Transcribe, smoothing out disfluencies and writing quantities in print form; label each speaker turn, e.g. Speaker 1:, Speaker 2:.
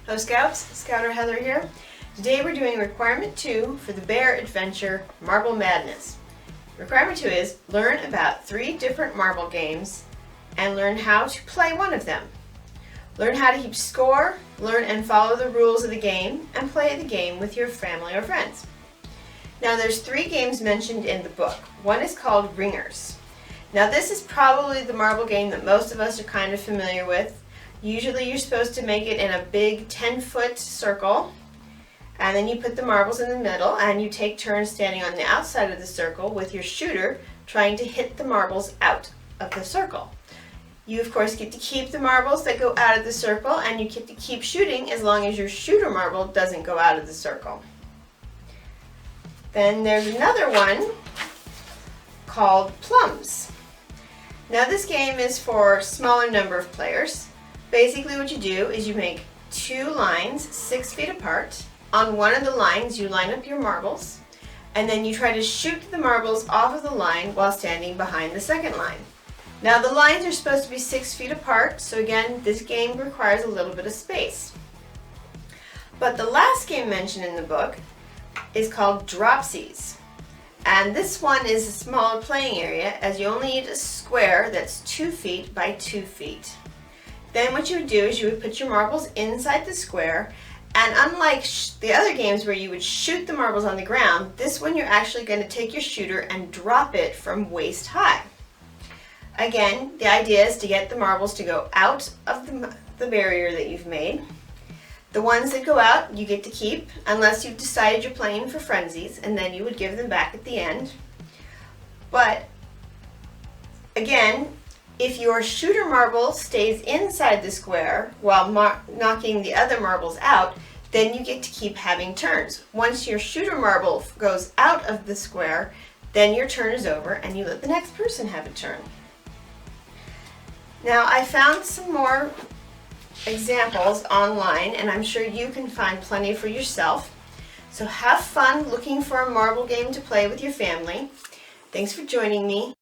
Speaker 1: Hello Scouts, Scouter Heather here. Today we're doing requirement 2 for the Bear Adventure Marble Madness. Requirement 2 is learn about 3 different marble games and learn how to play one of them. Learn how to keep score, learn and follow the rules of the game, and play the game with your family or friends. Now there's 3 games mentioned in the book. One is called Ringers. Now this is probably the marble game that most of us are kind of familiar with. Usually you're supposed to make it in a big 10-foot circle, and then you put the marbles in the middle and you take turns standing on the outside of the circle with your shooter trying to hit the marbles out of the circle. You of course get to keep the marbles that go out of the circle, and you get to keep shooting as long as your shooter marble doesn't go out of the circle. Then there's another one called Plums. Now this game is for a smaller number of players. Basically what you do is you make 2 lines 6 feet apart. On one of the lines you line up your marbles, and then you try to shoot the marbles off of the line while standing behind the second line. Now the lines are supposed to be 6 feet apart, so again this game requires a little bit of space. But the last game mentioned in the book is called Dropsies. And this one is a smaller playing area, as you only need a square that's 2 feet by 2 feet. Then what you would do is you would put your marbles inside the square, and unlike the other games where you would shoot the marbles on the ground, this one you're actually going to take your shooter and drop it from waist high. Again, the idea is to get the marbles to go out of the barrier that you've made. The ones that go out you get to keep, unless you've decided you're playing for frenzies, and then you would give them back at the end. But again, if your shooter marble stays inside the square while knocking the other marbles out, then you get to keep having turns. Once your shooter marble goes out of the square, then your turn is over and you let the next person have a turn. Now I found some more examples online, and I'm sure you can find plenty for yourself. So have fun looking for a marble game to play with your family. Thanks for joining me.